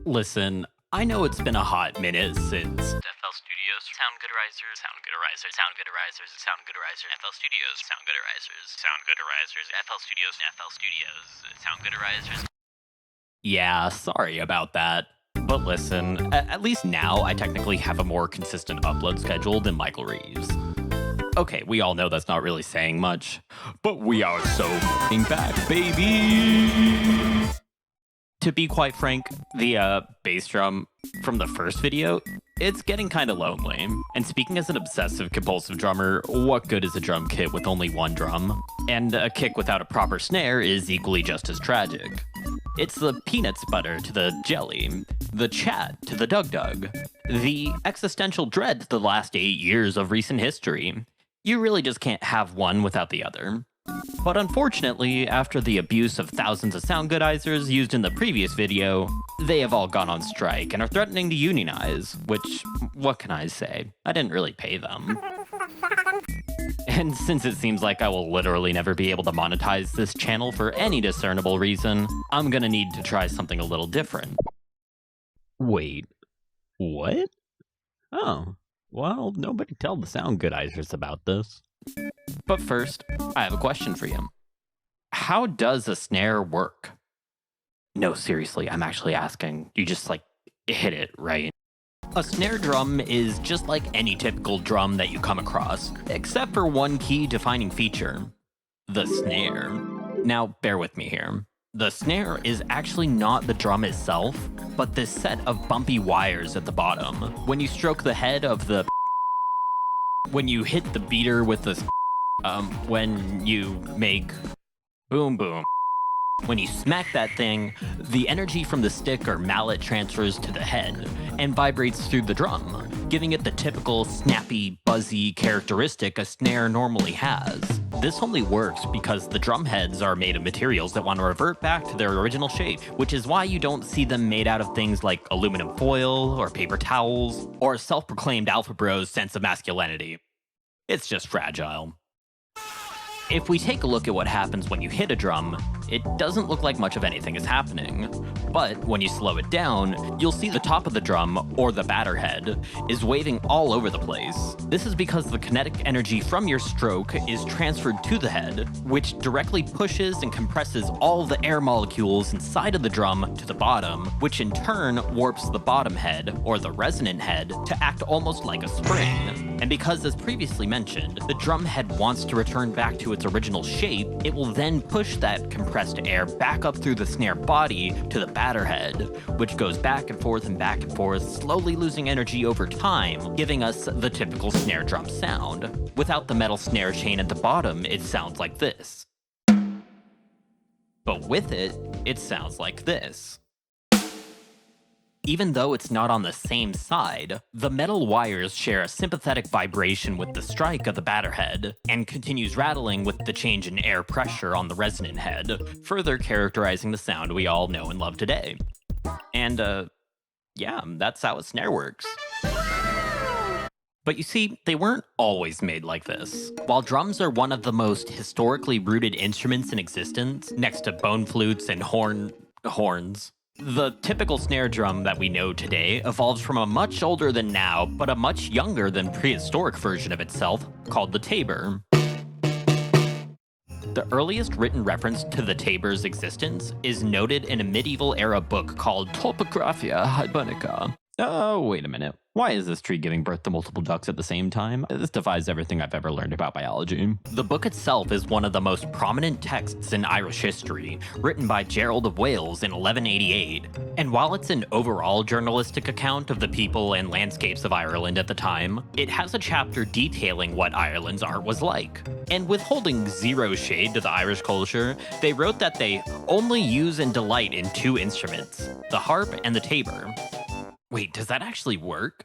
Listen, I know it's been a hot minute since FL Studios, Soundgoodizers, FL Studios, Soundgoodizers. Yeah, sorry about that. But listen, at least now I technically have a more consistent upload schedule than Michael Reeves. Okay, we all know that's not really saying much, but we are so f***ing back, baby! To be quite frank, the bass drum from the first video, it's getting kind of lonely. And speaking as an obsessive compulsive drummer, what good is a drum kit with only one drum? And a kick without a proper snare is equally just as tragic. It's the peanuts butter to the jelly, the chat to the Dug Dug, the existential dread to the last 8 years of recent history. You really just can't have one without the other. But unfortunately, after the abuse of thousands of soundgoodizers used in the previous video, they have all gone on strike and are threatening to unionize, which, what can I say? I didn't really pay them. And since it seems like I will literally never be able to monetize this channel for any discernible reason, I'm gonna need to try something a little different. Wait, what? Oh, well, nobody tell the soundgoodizers about this. But first, I have a question for you. How does a snare work? No, seriously, I'm actually asking. You just, hit it, right? A snare drum is just like any typical drum that you come across, except for one key defining feature: the snare. Now, bear with me here. The snare is actually not the drum itself, but this set of bumpy wires at the bottom. When you stroke the head of the when you hit the beater with the when you make boom boom, when you smack that thing, the energy from the stick or mallet transfers to the head and vibrates through the drum, giving it the typical snappy, buzzy characteristic a snare normally has. This only works because the drum heads are made of materials that want to revert back to their original shape, which is why you don't see them made out of things like aluminum foil or paper towels or a self-proclaimed alpha bro's sense of masculinity. It's just fragile. If we take a look at what happens when you hit a drum, it doesn't look like much of anything is happening. But when you slow it down, you'll see the top of the drum, or the batter head, is waving all over the place. This is because the kinetic energy from your stroke is transferred to the head, which directly pushes and compresses all the air molecules inside of the drum to the bottom, which in turn warps the bottom head, or the resonant head, to act almost like a spring. And because, as previously mentioned, the drum head wants to return back to its original shape, it will then push that compressed air back up through the snare body to the batter head, which goes back and forth, slowly losing energy over time, giving us the typical snare drum sound. Without the metal snare chain at the bottom, it sounds like this. But with it, it sounds like this. Even though it's not on the same side, the metal wires share a sympathetic vibration with the strike of the batter head, and continues rattling with the change in air pressure on the resonant head, further characterizing the sound we all know and love today. And, yeah, that's how a snare works. But you see, they weren't always made like this. While drums are one of the most historically rooted instruments in existence, next to bone flutes and horns, the typical snare drum that we know today evolved from a much older than now, but a much younger than prehistoric version of itself, called the tabor. The earliest written reference to the tabor's existence is noted in a medieval-era book called Topographia Hibernica. Oh, wait a minute. Why is this tree giving birth to multiple ducks at the same time? This defies everything I've ever learned about biology. The book itself is one of the most prominent texts in Irish history, written by Gerald of Wales in 1188. And while it's an overall journalistic account of the people and landscapes of Ireland at the time, it has a chapter detailing what Ireland's art was like. And withholding zero shade to the Irish culture, they wrote that they only use and delight in two instruments, the harp and the tabor. Wait, does that actually work?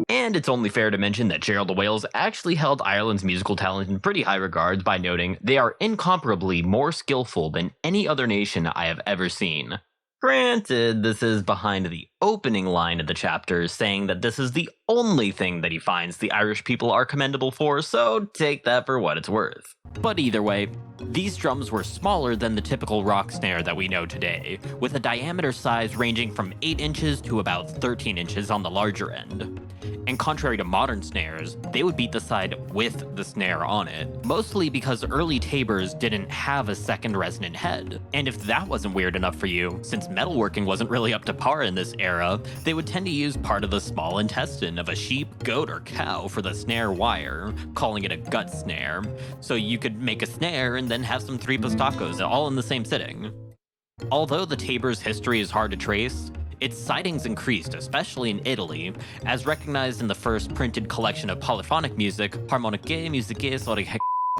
And it's only fair to mention that Gerald of Wales actually held Ireland's musical talent in pretty high regards by noting, "They are incomparably more skillful than any other nation I have ever seen." Granted, this is behind the opening line of the chapter, saying that this is the only thing that he finds the Irish people are commendable for, so take that for what it's worth. But either way, these drums were smaller than the typical rock snare that we know today, with a diameter size ranging from 8 inches to about 13 inches on the larger end. And contrary to modern snares, they would beat the side with the snare on it, mostly because early Tabors didn't have a second resonant head. And if that wasn't weird enough for you, since metalworking wasn't really up to par in this era, they would tend to use part of the small intestine of a sheep, goat, or cow for the snare wire, calling it a gut snare, so you could make a snare and then have some tripas tacos all in the same sitting. Although the Tabor's history is hard to trace, its sightings increased, especially in Italy, as recognized in the first printed collection of polyphonic music, Harmonicae Musicae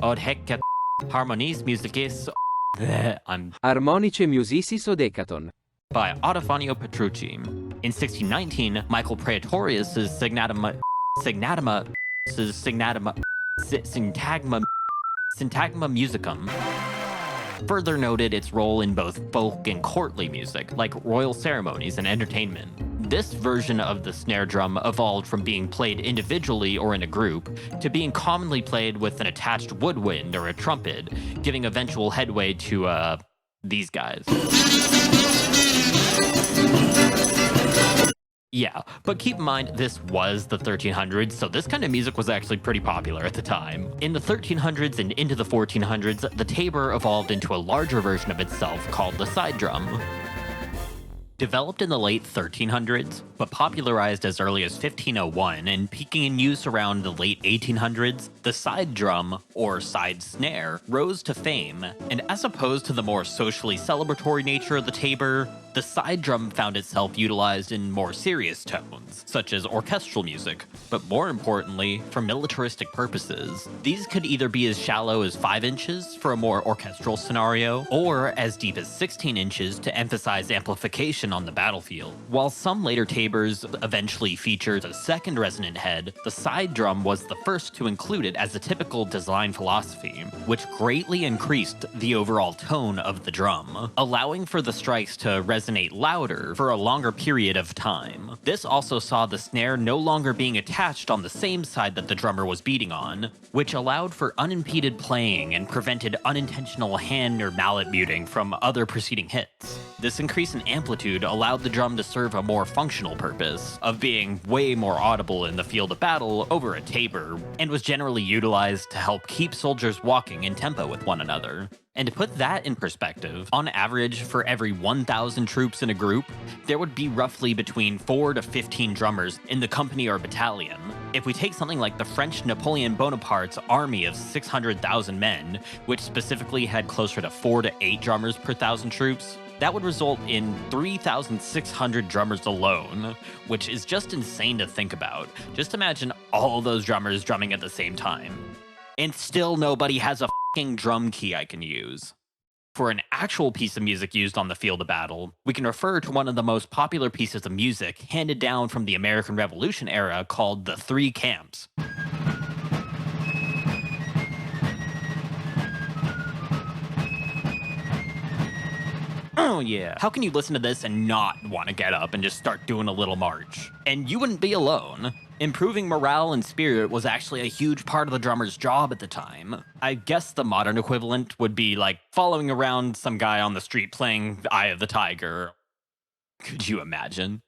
Odhec Harmonies Musicae Armonice Musicis Odecaton by Autofonio Petrucci. In 1619, Michael Praetorius' Syntagma Musicum further noted its role in both folk and courtly music, like royal ceremonies and entertainment. This version of the snare drum evolved from being played individually or in a group, to being commonly played with an attached woodwind or a trumpet, giving eventual headway to, these guys. Yeah, but keep in mind, this was the 1300s, so this kind of music was actually pretty popular at the time. In the 1300s and into the 1400s, the Tabor evolved into a larger version of itself called the side drum. Developed in the late 1300s, but popularized as early as 1501 and peaking in use around the late 1800s, the side drum, or side snare, rose to fame, and as opposed to the more socially celebratory nature of the Tabor, the side drum found itself utilized in more serious tones, such as orchestral music, but more importantly, for militaristic purposes. These could either be as shallow as 5 inches for a more orchestral scenario, or as deep as 16 inches to emphasize amplification on the battlefield. While some later Tabors eventually featured a second resonant head, the side drum was the first to include it as a typical design philosophy, which greatly increased the overall tone of the drum, allowing for the strikes to resonate louder for a longer period of time. This also saw the snare no longer being attached on the same side that the drummer was beating on, which allowed for unimpeded playing and prevented unintentional hand or mallet muting from other preceding hits. This increase in amplitude allowed the drum to serve a more functional purpose of being way more audible in the field of battle over a Tabor, and was generally utilized to help keep soldiers walking in tempo with one another. And to put that in perspective, on average, for every 1,000 troops in a group, there would be roughly between 4 to 15 drummers in the company or battalion. If we take something like the French Napoleon Bonaparte's army of 600,000 men, which specifically had closer to 4 to 8 drummers per 1,000 troops, that would result in 3,600 drummers alone, which is just insane to think about. Just imagine all those drummers drumming at the same time. And still nobody has a fucking drum key I can use. For an actual piece of music used on the field of battle, we can refer to one of the most popular pieces of music handed down from the American Revolution era called the Three Camps. Oh yeah. How can you listen to this and not want to get up and just start doing a little march? And you wouldn't be alone. Improving morale and spirit was actually a huge part of the drummer's job at the time. I guess the modern equivalent would be like following around some guy on the street playing the Eye of the Tiger. Could you imagine?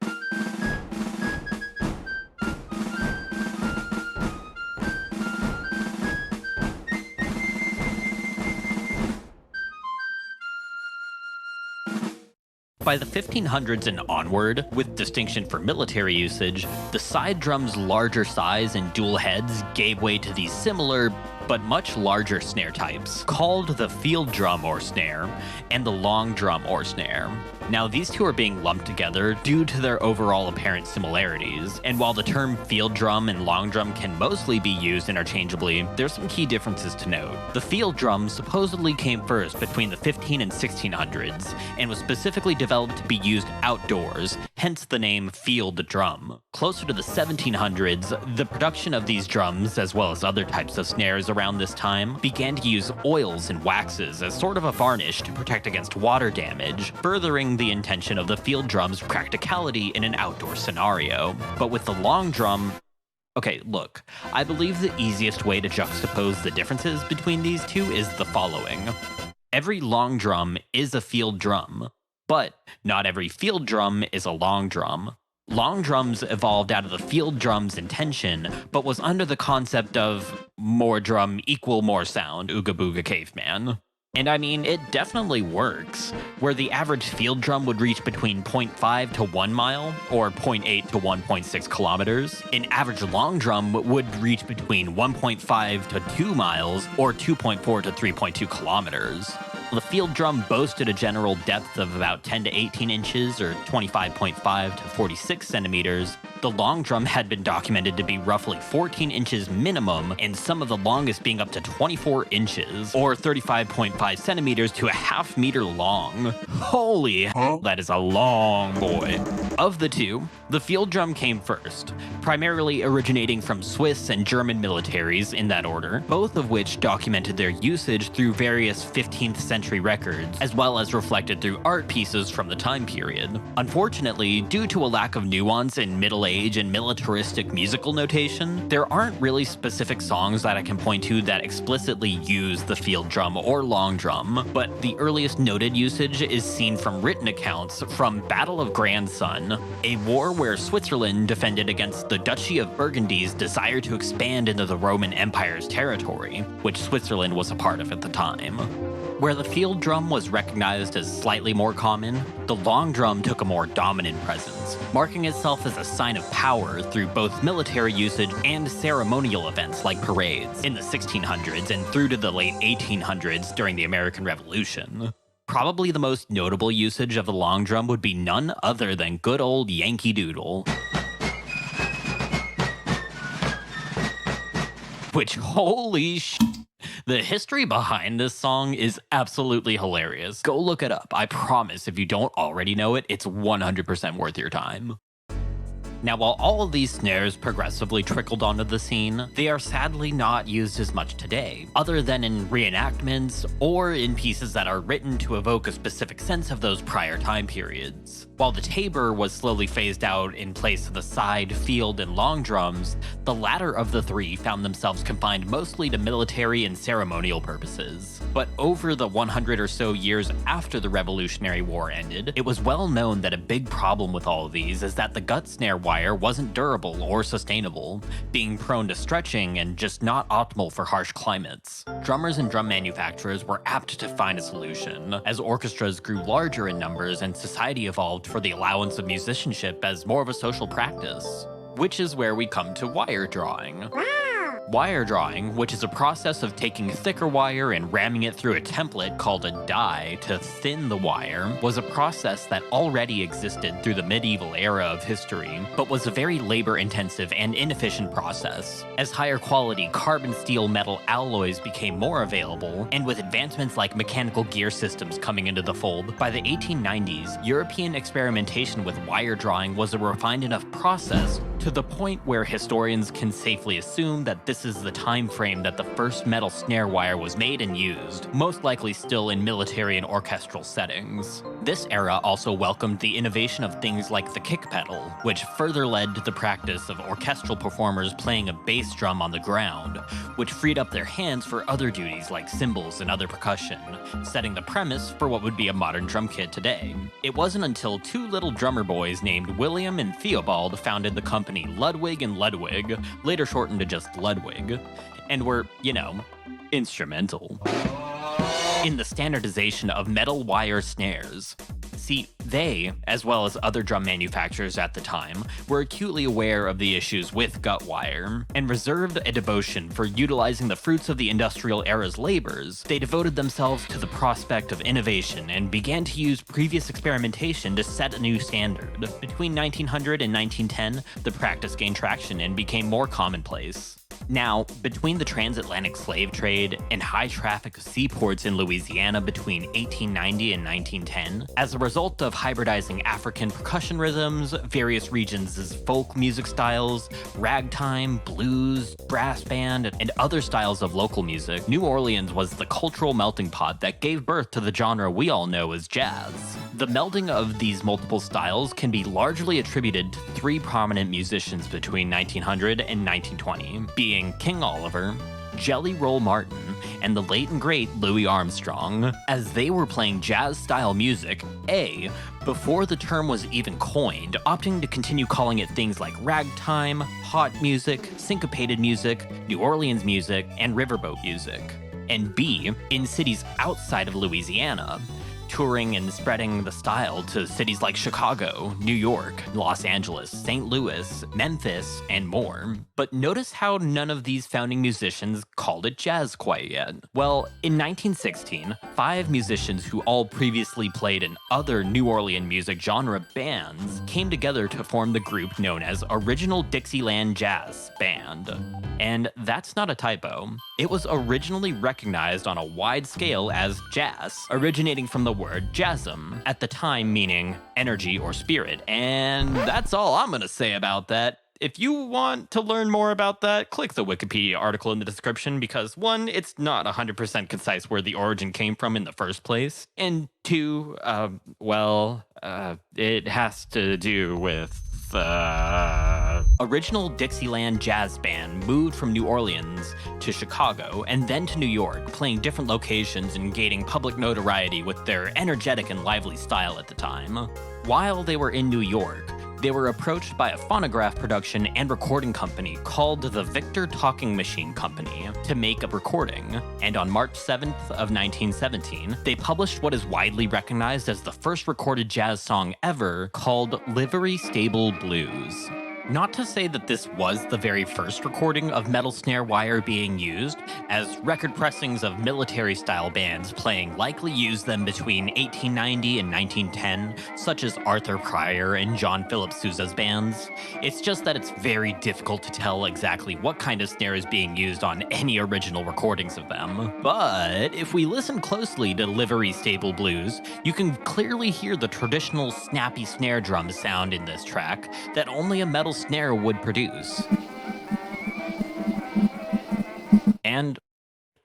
By the 1500s and onward, with distinction for military usage, the side drum's larger size and dual heads gave way to these similar, but much larger snare types, called the field drum or snare, and the long drum or snare. Now, these two are being lumped together due to their overall apparent similarities, and while the term field drum and long drum can mostly be used interchangeably, there's some key differences to note. The field drum supposedly came first between the 15 and 1600s, and was specifically developed to be used outdoors, hence the name field drum. Closer to the 1700s, the production of these drums, as well as other types of snares around this time, began to use oils and waxes as sort of a varnish to protect against water damage, furthering the intention of the field drum's practicality in an outdoor scenario. But with the long drum, okay, look, I believe the easiest way to juxtapose the differences between these two is the following. Every long drum is a field drum, but not every field drum is a long drum. Long drums evolved out of the field drum's intention, but was under the concept of more drum equal more sound, Ooga Booga Caveman. And I mean, it definitely works, where the average field drum would reach between 0.5 to 1 mile, or 0.8 to 1.6 kilometers. An average long drum would reach between 1.5 to 2 miles, or 2.4 to 3.2 kilometers. The field drum boasted a general depth of about 10 to 18 inches, or 25.5 to 46 centimeters. The long drum had been documented to be roughly 14 inches minimum, and some of the longest being up to 24 inches, or 35.5 centimeters to a half meter long. Holy hell, that is a long boy. Of the two, the field drum came first, primarily originating from Swiss and German militaries in that order, both of which documented their usage through various 15th century records, as well as reflected through art pieces from the time period. Unfortunately, due to a lack of nuance in Middle Age and militaristic musical notation, there aren't really specific songs that I can point to that explicitly use the field drum or long drum, but the earliest noted usage is seen from written accounts from Battle of Grandson, a war where Switzerland defended against the Duchy of Burgundy's desire to expand into the Roman Empire's territory, which Switzerland was a part of at the time. Where the field drum was recognized as slightly more common, the long drum took a more dominant presence, marking itself as a sign of power through both military usage and ceremonial events like parades in the 1600s and through to the late 1800s during the American Revolution. Probably the most notable usage of the long drum would be none other than good old Yankee Doodle. Which, holy sh**. The history behind this song is absolutely hilarious. Go look it up. I promise if you don't already know it, it's 100% worth your time. Now, while all of these snares progressively trickled onto the scene, they are sadly not used as much today, other than in reenactments or in pieces that are written to evoke a specific sense of those prior time periods. While the Tabor was slowly phased out in place of the side, field, and long drums, the latter of the three found themselves confined mostly to military and ceremonial purposes. But over the 100 or so years after the Revolutionary War ended, it was well known that a big problem with all of these is that the gut snare wire wasn't durable or sustainable, being prone to stretching and just not optimal for harsh climates. Drummers and drum manufacturers were apt to find a solution, as orchestras grew larger in numbers and society evolved for the allowance of musicianship as more of a social practice. Which is where we come to wire drawing. Wire drawing, which is a process of taking thicker wire and ramming it through a template called a die to thin the wire, was a process that already existed through the medieval era of history, but was a very labor-intensive and inefficient process. As higher quality carbon steel metal alloys became more available, and with advancements like mechanical gear systems coming into the fold, by the 1890s, European experimentation with wire drawing was a refined enough process to the point where historians can safely assume that this is the time frame that the first metal snare wire was made and used, most likely still in military and orchestral settings. This era also welcomed the innovation of things like the kick pedal, which further led to the practice of orchestral performers playing a bass drum on the ground, which freed up their hands for other duties like cymbals and other percussion, setting the premise for what would be a modern drum kit today. It wasn't until two little drummer boys named William and Theobald founded the company Ludwig and Ludwig, later shortened to just Ludwig, and were, instrumental in the standardization of metal wire snares. See, they, as well as other drum manufacturers at the time, were acutely aware of the issues with gut wire, and reserved a devotion for utilizing the fruits of the industrial era's labors. They devoted themselves to the prospect of innovation and began to use previous experimentation to set a new standard. Between 1900 and 1910, the practice gained traction and became more commonplace. Now, between the transatlantic slave trade and high traffic seaports in Louisiana between 1890 and 1910, as a result of hybridizing African percussion rhythms, various regions' folk music styles, ragtime, blues, brass band, and other styles of local music, New Orleans was the cultural melting pot that gave birth to the genre we all know as jazz. The melding of these multiple styles can be largely attributed to three prominent musicians between 1900 and 1920, being King Oliver, Jelly Roll Martin, and the late and great Louis Armstrong, as they were playing jazz-style music, before the term was even coined, opting to continue calling it things like ragtime, hot music, syncopated music, New Orleans music, and riverboat music, and B, in cities outside of Louisiana, touring and spreading the style to cities like Chicago, New York, Los Angeles, St. Louis, Memphis, and more. But notice how none of these founding musicians called it jazz quite yet. Well, in 1916, 5 musicians who all previously played in other New Orleans music genre bands came together to form the group known as Original Dixieland Jazz Band. And that's not a typo. It was originally recognized on a wide scale as jazz, originating from the word jasm, at the time meaning energy or spirit. And that's all I'm gonna say about that. If you want to learn more about that, click the Wikipedia article in the description because 1, it's not 100% concise where the origin came from in the first place, and 2, it has to do with Original Dixieland Jazz Band moved from New Orleans to Chicago and then to New York, playing different locations and gaining public notoriety with their energetic and lively style at the time. While they were in New York, they were approached by a phonograph production and recording company called the Victor Talking Machine Company to make a recording, and on March 7th of 1917, they published what is widely recognized as the first recorded jazz song ever called Livery Stable Blues. Not to say that this was the very first recording of metal snare wire being used, as record pressings of military-style bands playing likely used them between 1890 and 1910, such as Arthur Pryor and John Philip Sousa's bands. It's just that it's very difficult to tell exactly what kind of snare is being used on any original recordings of them. But if we listen closely to Livery Stable Blues, you can clearly hear the traditional snappy snare drum sound in this track that only a metal snare would produce. And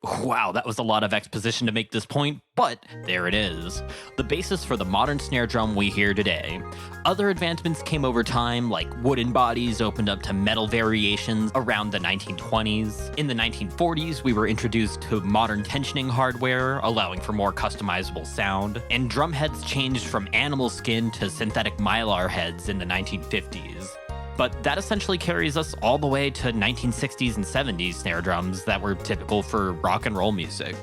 wow, that was a lot of exposition to make this point, but there it is. The basis for the modern snare drum we hear today. Other advancements came over time, like wooden bodies opened up to metal variations around the 1920s. In the 1940s, we were introduced to modern tensioning hardware, allowing for more customizable sound, and drum heads changed from animal skin to synthetic mylar heads in the 1950s. But that essentially carries us all the way to 1960s and 70s snare drums that were typical for rock and roll music.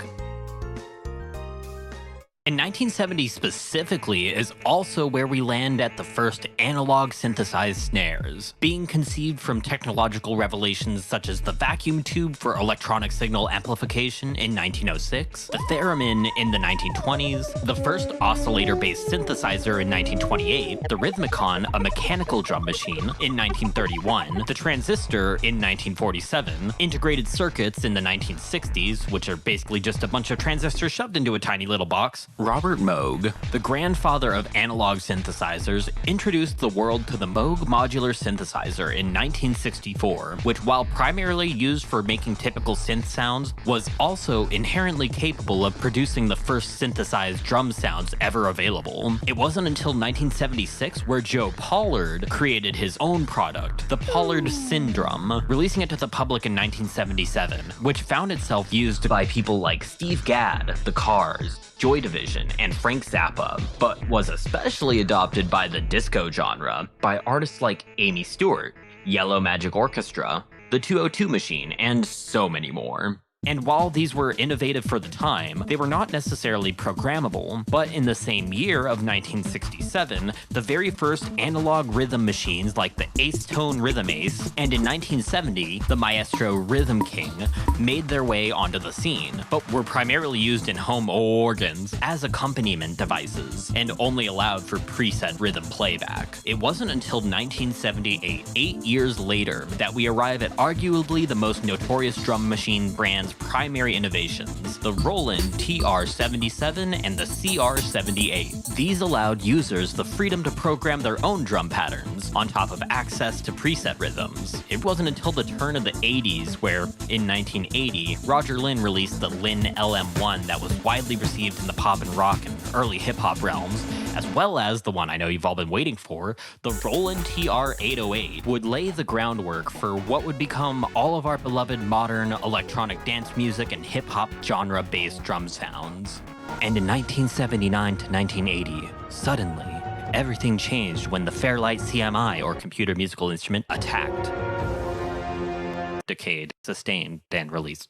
And 1970 specifically is also where we land at the first analog synthesized snares, being conceived from technological revelations such as the vacuum tube for electronic signal amplification in 1906, the theremin in the 1920s, the first oscillator-based synthesizer in 1928, the Rhythmicon, a mechanical drum machine, in 1931, the transistor in 1947, integrated circuits in the 1960s, which are basically just a bunch of transistors shoved into a tiny little box. Robert Moog, the grandfather of analog synthesizers, introduced the world to the Moog modular synthesizer in 1964, which, while primarily used for making typical synth sounds, was also inherently capable of producing the first synthesized drum sounds ever available. It wasn't until 1976 where Joe Pollard created his own product, the Pollard Syndrum, releasing it to the public in 1977, which found itself used by people like Steve Gadd, The Cars, Joy Division, and Frank Zappa, but was especially adopted by the disco genre by artists like Amy Stewart, Yellow Magic Orchestra, the 202 Machine, and so many more. And while these were innovative for the time, they were not necessarily programmable. But in the same year of 1967, the very first analog rhythm machines like the Ace Tone Rhythm Ace, and in 1970, the Maestro Rhythm King, made their way onto the scene, but were primarily used in home organs as accompaniment devices, and only allowed for preset rhythm playback. It wasn't until 1978, 8 years later, that we arrive at arguably the most notorious drum machine brand's primary innovations, the Roland TR-77 and the CR-78. These allowed users the freedom to program their own drum patterns, on top of access to preset rhythms. It wasn't until the turn of the 80s where, in 1980, Roger Lynn released the Lynn LM1 that was widely received in the pop and rock and early hip-hop realms, as well as the one I know you've all been waiting for, the Roland TR-808, would lay the groundwork for what would become all of our beloved modern electronic dance music and hip-hop genre-based drum sounds. And in 1979 to 1980, suddenly, everything changed when the Fairlight CMI, or computer musical instrument, attacked. Decayed, sustained, and released.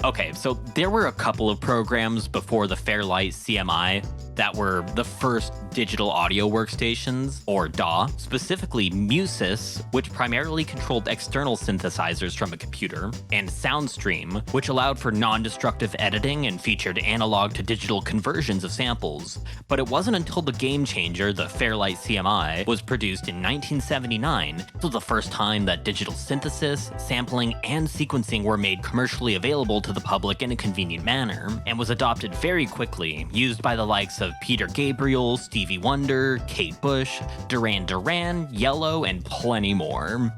Okay, so there were a couple of programs before the Fairlight CMI that were the first digital audio workstations, or DAW, specifically Musys, which primarily controlled external synthesizers from a computer, and Soundstream, which allowed for non-destructive editing and featured analog to digital conversions of samples. But it wasn't until the game changer, the Fairlight CMI, was produced in 1979, so the first time that digital synthesis, sampling, and sequencing were made commercially available to the public in a convenient manner, and was adopted very quickly, used by the likes of Peter Gabriel, Stevie Wonder, Kate Bush, Duran Duran, Yellow, and plenty more,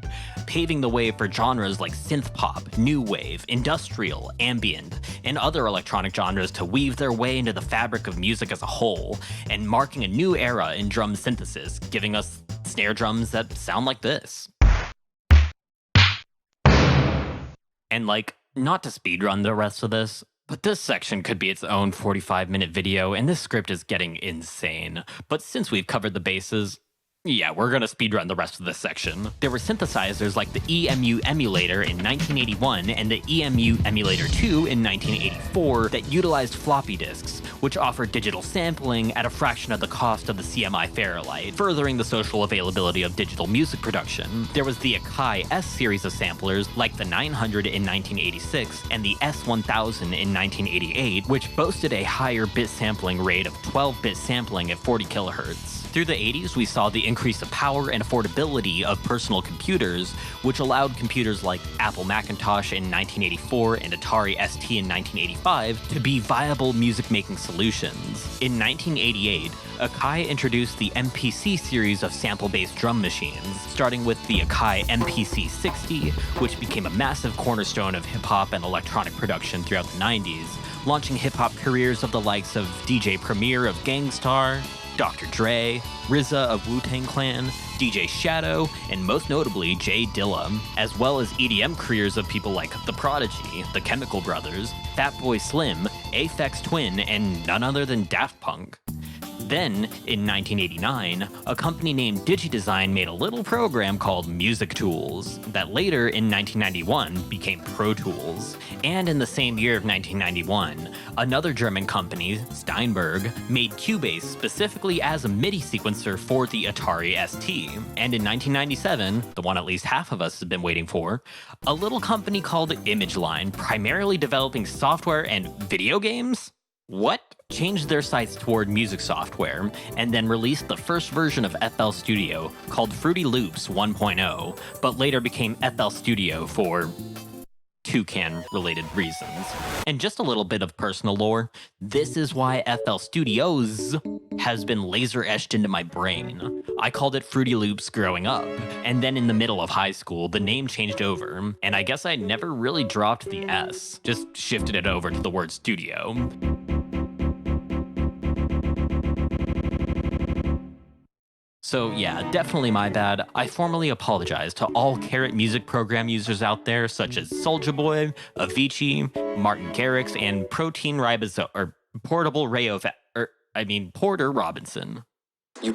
paving the way for genres like synth pop, new wave, industrial, ambient, and other electronic genres to weave their way into the fabric of music as a whole, and marking a new era in drum synthesis, giving us snare drums that sound like this. And not to speedrun the rest of this, but this section could be its own 45-minute video, and this script is getting insane. But since we've covered the bases, yeah, we're gonna speedrun the rest of this section. There were synthesizers like the EMU emulator in 1981 and the EMU emulator 2 in 1984 that utilized floppy disks, which offered digital sampling at a fraction of the cost of the CMI Fairlight, furthering the social availability of digital music production. There was the Akai S series of samplers like the 900 in 1986 and the S1000 in 1988, which boasted a higher bit sampling rate of 12-bit sampling at 40 kilohertz. Through the 80s, we saw the increase of power and affordability of personal computers, which allowed computers like Apple Macintosh in 1984 and Atari ST in 1985 to be viable music-making solutions. In 1988, Akai introduced the MPC series of sample-based drum machines, starting with the Akai MPC 60, which became a massive cornerstone of hip-hop and electronic production throughout the 90s, launching hip-hop careers of the likes of DJ Premier of Gang Starr, Dr. Dre, RZA of Wu-Tang Clan, DJ Shadow, and most notably Jay Dilla, as well as EDM careers of people like The Prodigy, The Chemical Brothers, Fatboy Slim, Aphex Twin, and none other than Daft Punk. Then, in 1989, a company named DigiDesign made a little program called Music Tools that later, in 1991, became Pro Tools. And in the same year of 1991, another German company, Steinberg, made Cubase specifically as a MIDI sequencer for the Atari ST. And in 1997, the one at least half of us have been waiting for, a little company called ImageLine, primarily developing software and video games? What? Changed their sights toward music software, and then released the first version of FL Studio, called Fruity Loops 1.0, but later became FL Studio for Toucan-related reasons. And just a little bit of personal lore, this is why FL Studios has been laser-etched into my brain. I called it Fruity Loops growing up, and then in the middle of high school, the name changed over, and I guess I never really dropped the S, just shifted it over to the word studio. So yeah, definitely my bad. I formally apologize to all Carrot Music program users out there, such as Soulja Boy, Avicii, Martin Garrix, and Protein Ribozo, or Portable Rayo, Porter Robinson.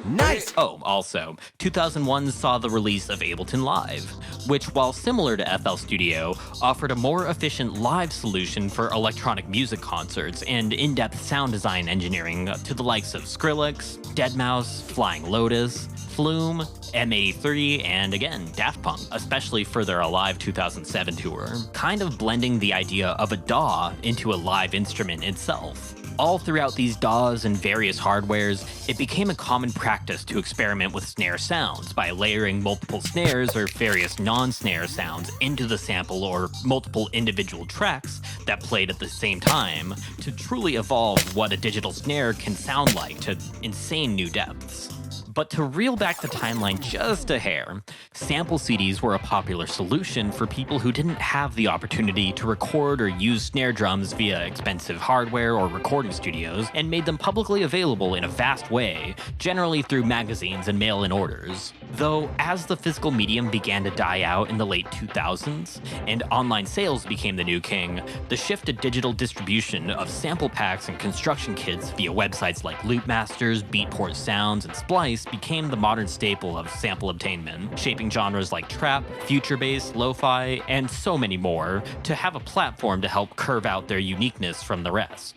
Nice! Oh, also, 2001 saw the release of Ableton Live, which, while similar to FL Studio, offered a more efficient live solution for electronic music concerts and in-depth sound design engineering to the likes of Skrillex, Deadmau5, Flying Lotus, Flume, M83, and again, Daft Punk, especially for their Alive 2007 tour, kind of blending the idea of a DAW into a live instrument itself. All throughout these DAWs and various hardwares, it became a common practice to experiment with snare sounds by layering multiple snares or various non-snare sounds into the sample or multiple individual tracks that played at the same time to truly evolve what a digital snare can sound like to insane new depths. But to reel back the timeline just a hair, sample CDs were a popular solution for people who didn't have the opportunity to record or use snare drums via expensive hardware or recording studios, and made them publicly available in a fast way, generally through magazines and mail-in orders. Though, as the physical medium began to die out in the late 2000s, and online sales became the new king, the shift to digital distribution of sample packs and construction kits via websites like Loopmasters, Beatport Sounds, and Splice became the modern staple of sample obtainment, shaping genres like trap, future bass, lo-fi, and so many more to have a platform to help curve out their uniqueness from the rest.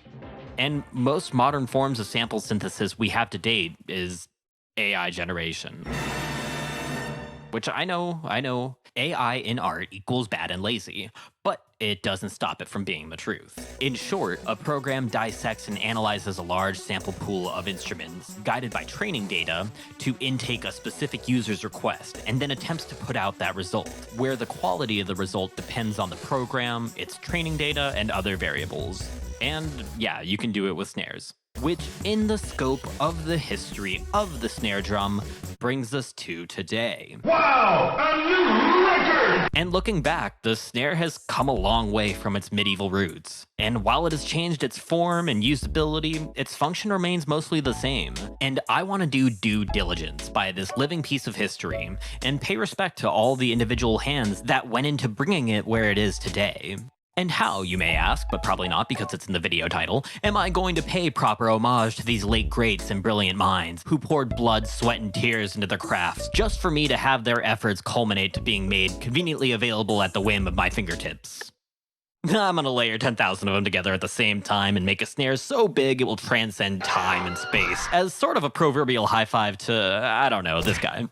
And most modern forms of sample synthesis we have to date is AI generation. Which I know, AI in art equals bad and lazy, but it doesn't stop it from being the truth. In short, a program dissects and analyzes a large sample pool of instruments, guided by training data, to intake a specific user's request, and then attempts to put out that result, where the quality of the result depends on the program, its training data, and other variables. And yeah, you can do it with snares. Which, in the scope of the history of the snare drum, brings us to today. Wow! A new record! And looking back, the snare has come a long way from its medieval roots. And while it has changed its form and usability, its function remains mostly the same. And I want to do due diligence by this living piece of history, and pay respect to all the individual hands that went into bringing it where it is today. And how, you may ask, but probably not because it's in the video title, am I going to pay proper homage to these late greats and brilliant minds who poured blood, sweat, and tears into their crafts just for me to have their efforts culminate to being made conveniently available at the whim of my fingertips? I'm gonna layer 10,000 of them together at the same time and make a snare so big it will transcend time and space, as sort of a proverbial high five to, I don't know, this guy.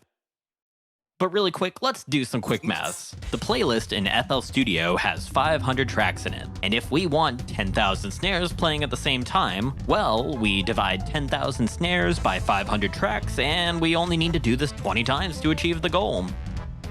But really quick, let's do some quick maths. The playlist in FL Studio has 500 tracks in it, and if we want 10,000 snares playing at the same time, well, we divide 10,000 snares by 500 tracks, and we only need to do this 20 times to achieve the goal.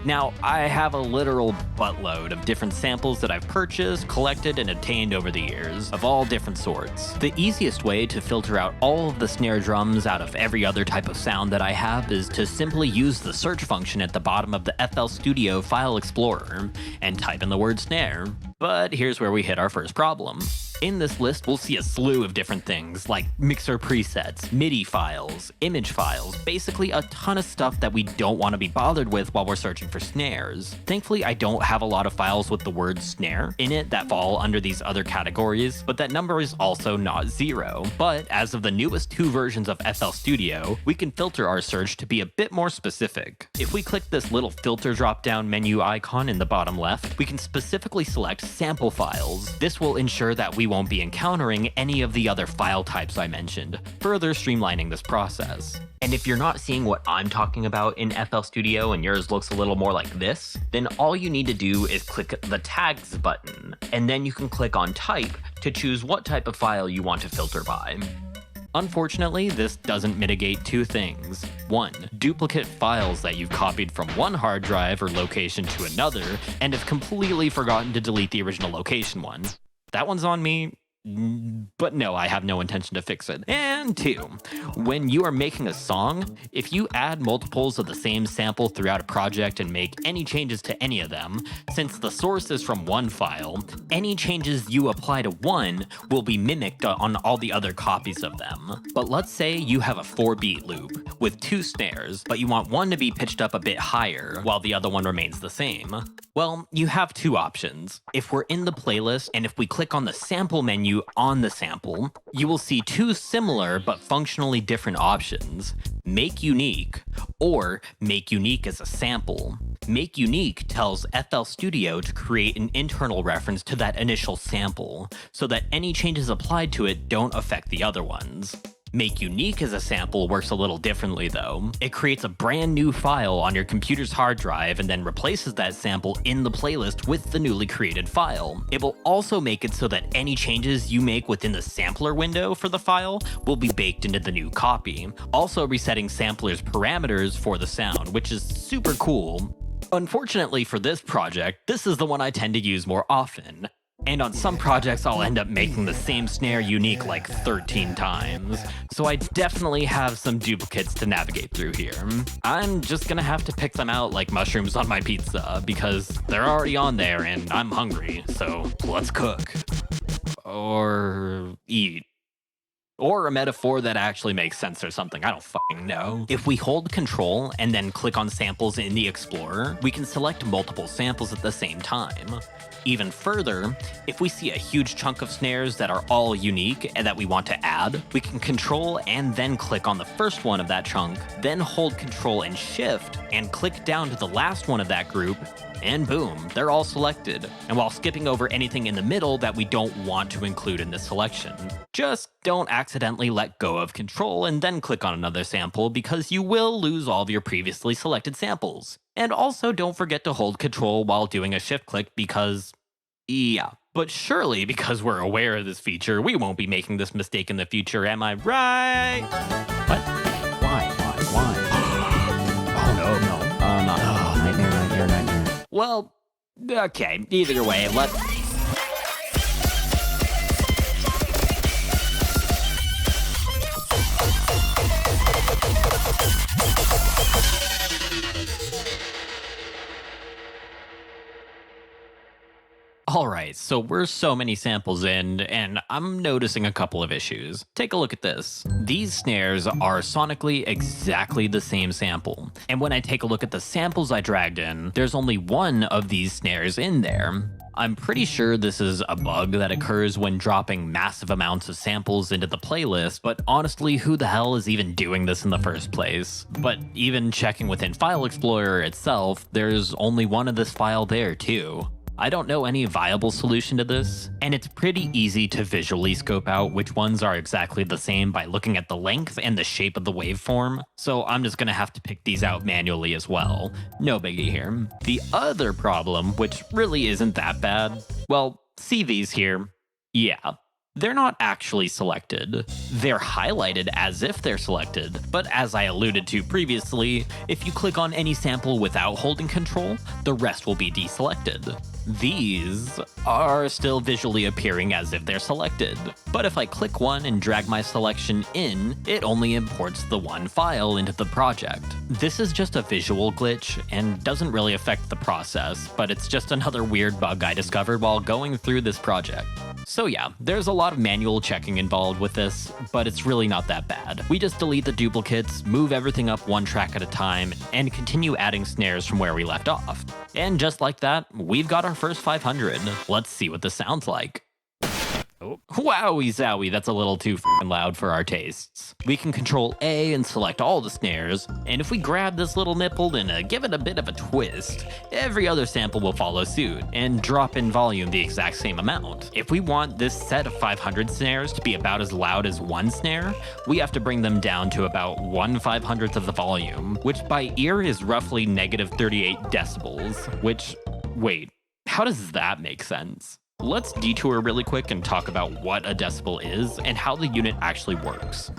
Now, I have a literal buttload of different samples that I've purchased, collected, and obtained over the years, of all different sorts. The easiest way to filter out all of the snare drums out of every other type of sound that I have is to simply use the search function at the bottom of the FL Studio File Explorer and type in the word snare. But here's where we hit our first problem. In this list, we'll see a slew of different things, like mixer presets, MIDI files, image files, basically a ton of stuff that we don't want to be bothered with while we're searching for snares. Thankfully, I don't have a lot of files with the word snare in it that fall under these other categories, but that number is also not zero. But as of the newest 2 versions of FL Studio, we can filter our search to be a bit more specific. If we click this little filter drop-down menu icon in the bottom left, we can specifically select sample files. This will ensure that we won't be encountering any of the other file types I mentioned, further streamlining this process. And if you're not seeing what I'm talking about in FL Studio and yours looks a little more like this, then all you need to do is click the tags button, and then you can click on type to choose what type of file you want to filter by. Unfortunately, this doesn't mitigate 2 things. 1, duplicate files that you've copied from one hard drive or location to another and have completely forgotten to delete the original location one. That one's on me, but no, I have no intention to fix it. And 2, when you are making a song, if you add multiples of the same sample throughout a project and make any changes to any of them, since the source is from one file, any changes you apply to one will be mimicked on all the other copies of them. But let's say you have a 4-beat loop with 2 snares, but you want one to be pitched up a bit higher while the other one remains the same. Well, you have 2 options. If we're in the playlist and if we click on the sample menu menu on the sample, you will see two similar but functionally different options: Make Unique or Make Unique as a Sample. Make Unique tells FL Studio to create an internal reference to that initial sample, so that any changes applied to it don't affect the other ones. Make Unique as a Sample works a little differently though. It creates a brand new file on your computer's hard drive and then replaces that sample in the playlist with the newly created file. It will also make it so that any changes you make within the sampler window for the file will be baked into the new copy, also resetting sampler's parameters for the sound, which is super cool. Unfortunately for this project, this is the one I tend to use more often. And on some projects, I'll end up making the same snare unique like 13 times. So I definitely have some duplicates to navigate through here. I'm just gonna have to pick them out like mushrooms on my pizza because they're already on there and I'm hungry. So let's cook. Or eat. Or a metaphor that actually makes sense or something, I don't fucking know. If we hold Control and then click on samples in the Explorer, we can select multiple samples at the same time. Even further, if we see a huge chunk of snares that are all unique and that we want to add, we can Control and then click on the first one of that chunk, then hold Control and Shift and click down to the last one of that group, and boom, they're all selected, and while skipping over anything in the middle that we don't want to include in this selection. Just don't accidentally let go of Control and then click on another sample because you will lose all of your previously selected samples. And also don't forget to hold Control while doing a shift click because, yeah. But surely because we're aware of this feature, we won't be making this mistake in the future, am I right? What? Why? Oh no. Nightmare. Well, okay, either way, let's... Alright, so we're so many samples in, and I'm noticing a couple of issues. Take a look at this. These snares are sonically exactly the same sample, and when I take a look at the samples I dragged in, there's only one of these snares in there. I'm pretty sure this is a bug that occurs when dropping massive amounts of samples into the playlist, but honestly, who the hell is even doing this in the first place? But even checking within File Explorer itself, there's only one of this file there too. I don't know any viable solution to this, and it's pretty easy to visually scope out which ones are exactly the same by looking at the length and the shape of the waveform, so I'm just gonna have to pick these out manually as well. No biggie here. The other problem, which really isn't that bad, well, see these here? Yeah. They're not actually selected. They're highlighted as if they're selected, but as I alluded to previously, if you click on any sample without holding Control, the rest will be deselected. These are still visually appearing as if they're selected, but if I click one and drag my selection in, it only imports the one file into the project. This is just a visual glitch and doesn't really affect the process, but it's just another weird bug I discovered while going through this project. So yeah, there's a lot of manual checking involved with this, but it's really not that bad. We just delete the duplicates, move everything up one track at a time, and continue adding snares from where we left off. And just like that, we've got our first 500. Let's see what this sounds like. Oh. Wowie zowie, that's a little too f***ing loud for our tastes. We can Control A and select all the snares, and if we grab this little nipple and give it a bit of a twist, every other sample will follow suit and drop in volume the exact same amount. If we want this set of 500 snares to be about as loud as one snare, we have to bring them down to about 1/500th of the volume, which by ear is roughly -38 decibels, which, wait, how does that make sense? Let's detour really quick and talk about what a decibel is and how the unit actually works.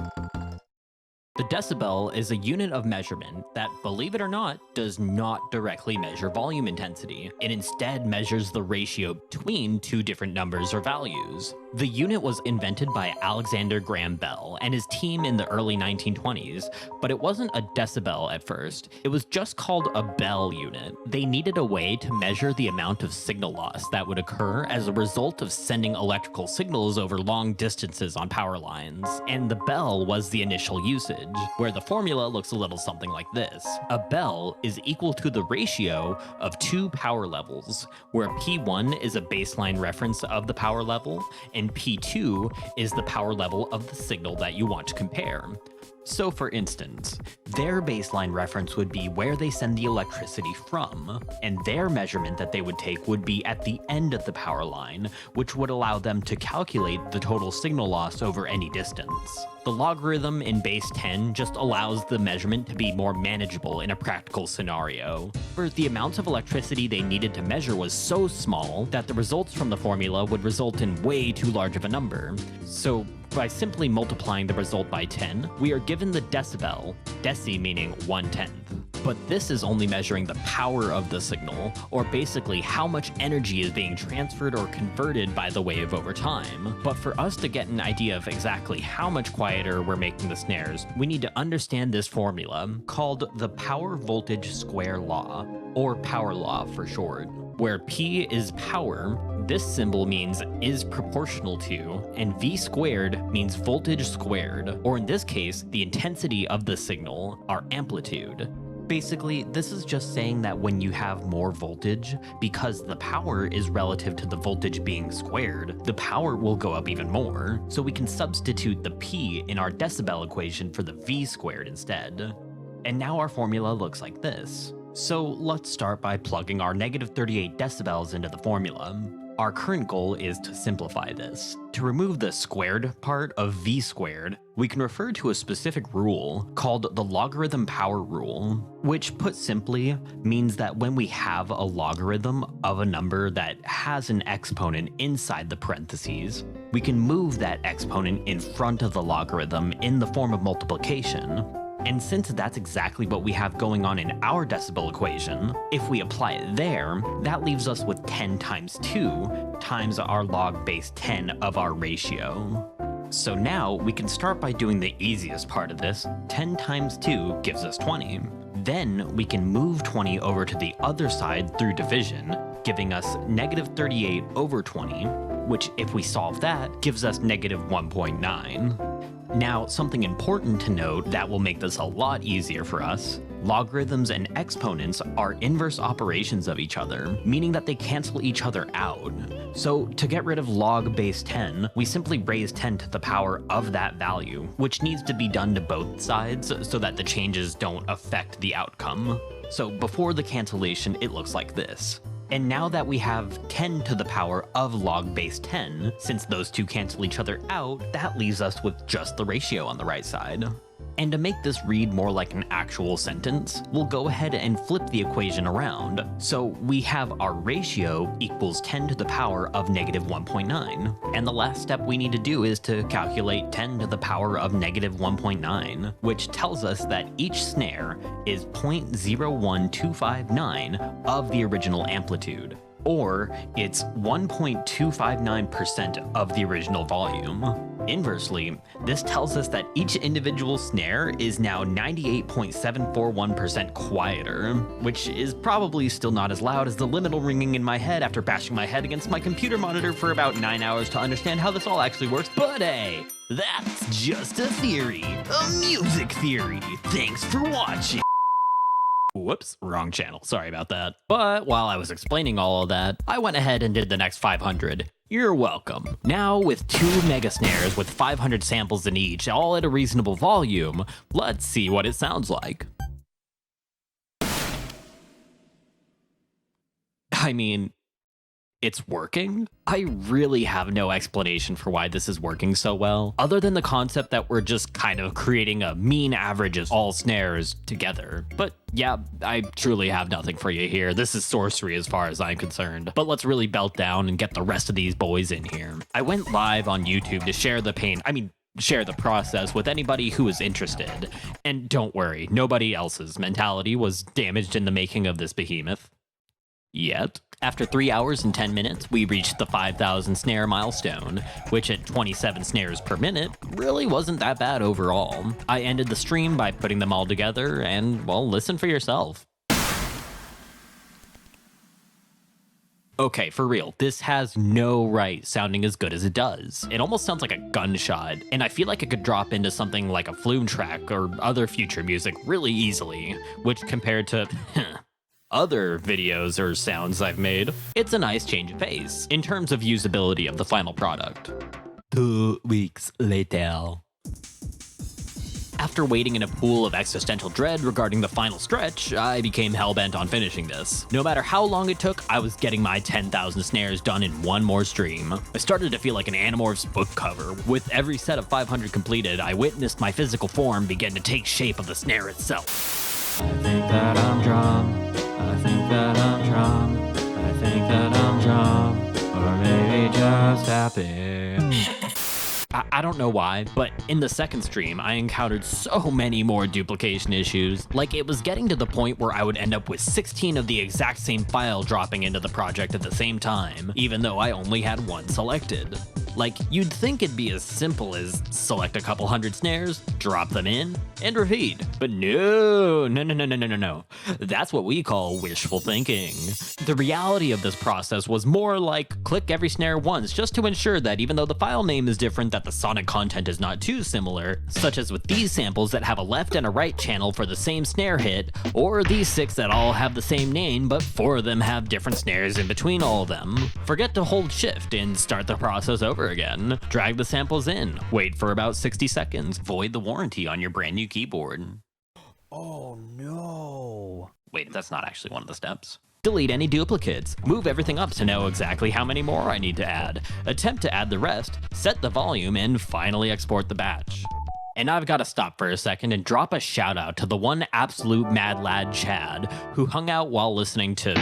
The decibel is a unit of measurement that, believe it or not, does not directly measure volume intensity. It instead measures the ratio between two different numbers or values. The unit was invented by Alexander Graham Bell and his team in the early 1920s, but it wasn't a decibel at first. It was just called a Bell unit. They needed a way to measure the amount of signal loss that would occur as a result of sending electrical signals over long distances on power lines, and the Bell was the initial usage, where the formula looks a little something like this. A Bell is equal to the ratio of two power levels, where P1 is a baseline reference of the power level, and and P2 is the power level of the signal that you want to compare. So for instance, their baseline reference would be where they send the electricity from, and their measurement that they would take would be at the end of the power line, which would allow them to calculate the total signal loss over any distance. The logarithm in base 10 just allows the measurement to be more manageable in a practical scenario, where the amount of electricity they needed to measure was so small that the results from the formula would result in way too large of a number. So by simply multiplying the result by 10, we are given the decibel, deci meaning 1/10. But this is only measuring the power of the signal, or basically how much energy is being transferred or converted by the wave over time. But for us to get an idea of exactly how much quieter we're making the snares, we need to understand this formula, called the power voltage square law, or power law for short. Where P is power, this symbol means is proportional to, and V squared means voltage squared, or in this case, the intensity of the signal, our amplitude. Basically, this is just saying that when you have more voltage, because the power is relative to the voltage being squared, the power will go up even more, so we can substitute the P in our decibel equation for the V squared instead. And now our formula looks like this. So let's start by plugging our -38 decibels into the formula. Our current goal is to simplify this. To remove the squared part of V squared, we can refer to a specific rule called the logarithm power rule, which put simply means that when we have a logarithm of a number that has an exponent inside the parentheses, we can move that exponent in front of the logarithm in the form of multiplication. And since that's exactly what we have going on in our decibel equation, if we apply it there, that leaves us with 10 times 2 times our log base 10 of our ratio. So now we can start by doing the easiest part of this. 10 times 2 gives us 20. Then we can move 20 over to the other side through division, giving us -38 over 20, which if we solve that, gives us -1.9. Now, something important to note that will make this a lot easier for us. Logarithms and exponents are inverse operations of each other, meaning that they cancel each other out. So to get rid of log base 10, we simply raise 10 to the power of that value, which needs to be done to both sides so that the changes don't affect the outcome. So before the cancellation, it looks like this. And now that we have 10 to the power of log base 10, since those two cancel each other out, that leaves us with just the ratio on the right side. And to make this read more like an actual sentence, we'll go ahead and flip the equation around. So we have our ratio equals 10 to the power of -1.9. And the last step we need to do is to calculate 10 to the power of -1.9, which tells us that each snare is 0.01259 of the original amplitude, or it's 1.259% of the original volume. Inversely, this tells us that each individual snare is now 98.741% quieter, which is probably still not as loud as the liminal ringing in my head after bashing my head against my computer monitor for about 9 hours to understand how this all actually works. But hey, that's just a theory, a music theory. Thanks for watching. Whoops, wrong channel. Sorry about that. But while I was explaining all of that, I went ahead and did the next 500. You're welcome. Now with 2 mega snares with 500 samples in each, all at a reasonable volume, let's see what it sounds like. I mean, it's working? I really have no explanation for why this is working so well, other than the concept that we're just kind of creating a mean average of all snares together. But yeah, I truly have nothing for you here. This is sorcery as far as I'm concerned. But let's really belt down and get the rest of these boys in here. I went live on YouTube to share the share the process with anybody who is interested. And don't worry, nobody else's mentality was damaged in the making of this behemoth. Yet. After 3 hours and 10 minutes, we reached the 5,000 snare milestone, which at 27 snares per minute really wasn't that bad overall. I ended the stream by putting them all together and, well, listen for yourself. Okay, for real, this has no right sounding as good as it does. It almost sounds like a gunshot, and I feel like it could drop into something like a flume track or other future music really easily, which compared to, other videos or sounds I've made, it's a nice change of pace in terms of usability of the final product. 2 weeks later. After waiting in a pool of existential dread regarding the final stretch, I became hellbent on finishing this. No matter how long it took, I was getting my 10,000 snares done in one more stream. I started to feel like an Animorphs book cover. With every set of 500 completed, I witnessed my physical form begin to take shape of the snare itself. I think that I'm drunk. I think that I'm drunk. I think that I'm drunk. Or maybe just happy. I don't know why, but in the second stream, I encountered so many more duplication issues. Like, it was getting to the point where I would end up with 16 of the exact same file dropping into the project at the same time, even though I only had one selected. Like, you'd think it'd be as simple as select a couple hundred snares, drop them in, and repeat. But no. That's what we call wishful thinking. The reality of this process was more like click every snare once just to ensure that even though the file name is different, that the sonic content is not too similar, such as with these samples that have a left and a right channel for the same snare hit, or these 6 that all have the same name, but 4 of them have different snares in between all of them. Forget to hold shift and start the process over again. Drag the samples in, wait for about 60 seconds, void the warranty on your brand new keyboard. Oh no. Wait, that's not actually one of the steps. Delete any duplicates, move everything up to know exactly how many more I need to add, attempt to add the rest, set the volume, and finally export the batch. And I've got to stop for a second and drop a shout out to the one absolute mad lad Chad, who hung out while listening to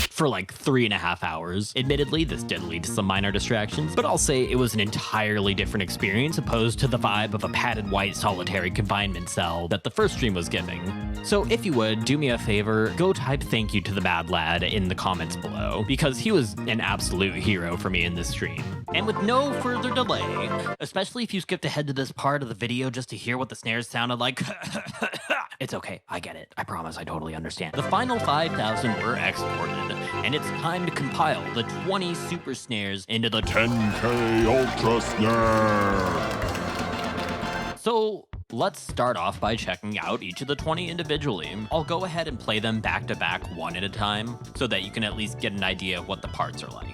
for like 3.5 hours. Admittedly, this did lead to some minor distractions, but I'll say it was an entirely different experience opposed to the vibe of a padded white solitary confinement cell that the first stream was giving. So if you would, do me a favor, go type thank you to the bad lad in the comments below, because he was an absolute hero for me in this stream. And with no further delay, especially if you skipped ahead to this part of the video just to hear what the snares sounded like, it's okay, I get it. I promise I totally understand. The final 5,000 were exported, and it's time to compile the 20 super snares into the 10K Ultra Snare. So let's start off by checking out each of the 20 individually. I'll go ahead and play them back to back one at a time so that you can at least get an idea of what the parts are like.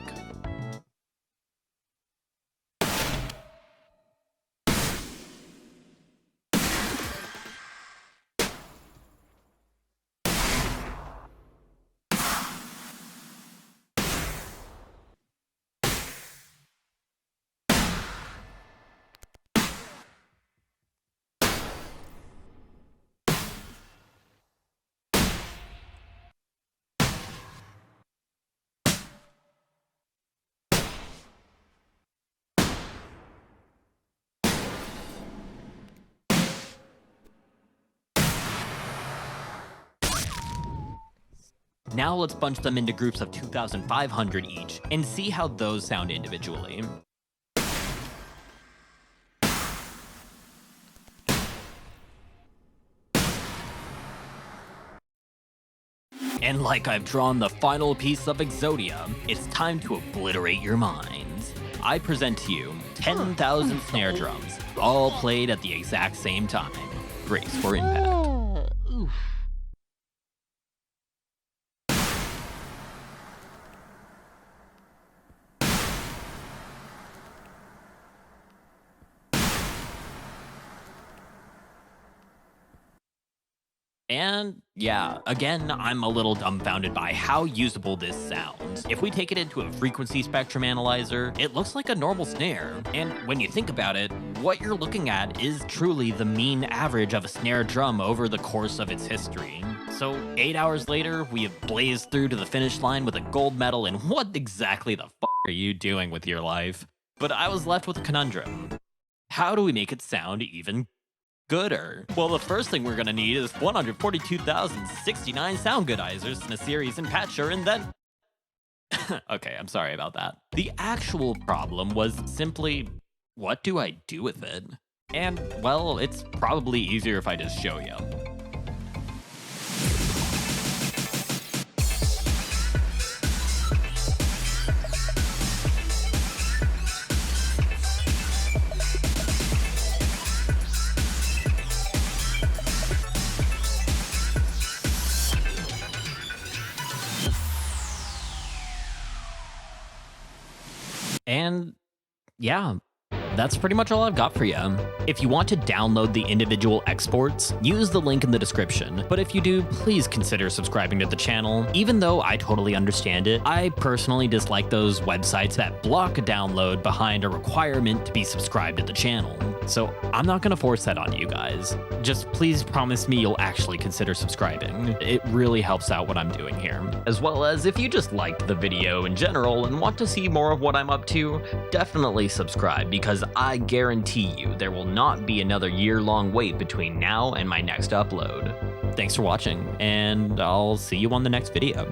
Now let's bunch them into groups of 2,500 each and see how those sound individually. And like I've drawn the final piece of Exodia, it's time to obliterate your minds. I present to you 10,000 snare drums, all played at the exact same time. Brace for impact. And yeah, again, I'm a little dumbfounded by how usable this sounds. If we take it into a frequency spectrum analyzer, it looks like a normal snare. And when you think about it, what you're looking at is truly the mean average of a snare drum over the course of its history. So 8 hours later, we have blazed through to the finish line with a gold medal, and what exactly the f*** are you doing with your life? But I was left with a conundrum. How do we make it sound even gooder? Well, the first thing we're gonna need is 142,069 sound goodizers in a series in Patcher, and then... Okay, I'm sorry about that. The actual problem was simply, what do I do with it? And, well, it's probably easier if I just show you. And yeah, that's pretty much all I've got for you. If you want to download the individual exports, use the link in the description. But if you do, please consider subscribing to the channel. Even though I totally understand it, I personally dislike those websites that block a download behind a requirement to be subscribed to the channel. So I'm not gonna force that on you guys. Just please promise me you'll actually consider subscribing. It really helps out what I'm doing here. As well as if you just liked the video in general and want to see more of what I'm up to, definitely subscribe, because I guarantee you there will not be another year-long wait between now and my next upload. Thanks for watching, and I'll see you on the next video.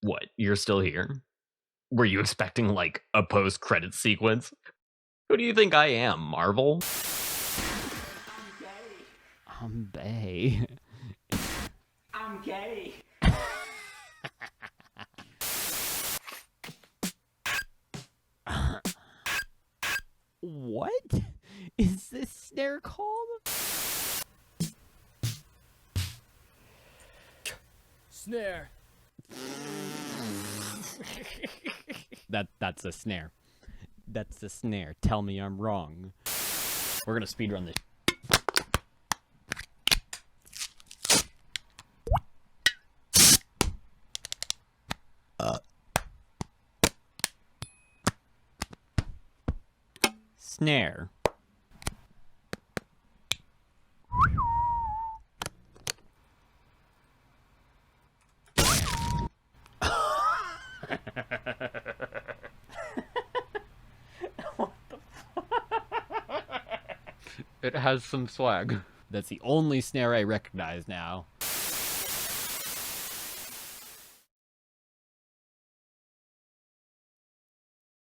What, you're still here? Were you expecting, like, a post-credits sequence? Who do you think I am, Marvel? I'm Bay. I'm gay. What is this snare called? Snare. That's a snare. That's a snare. Tell me I'm wrong. We're gonna speedrun this. Snare. It has some swag. That's the only snare I recognize now.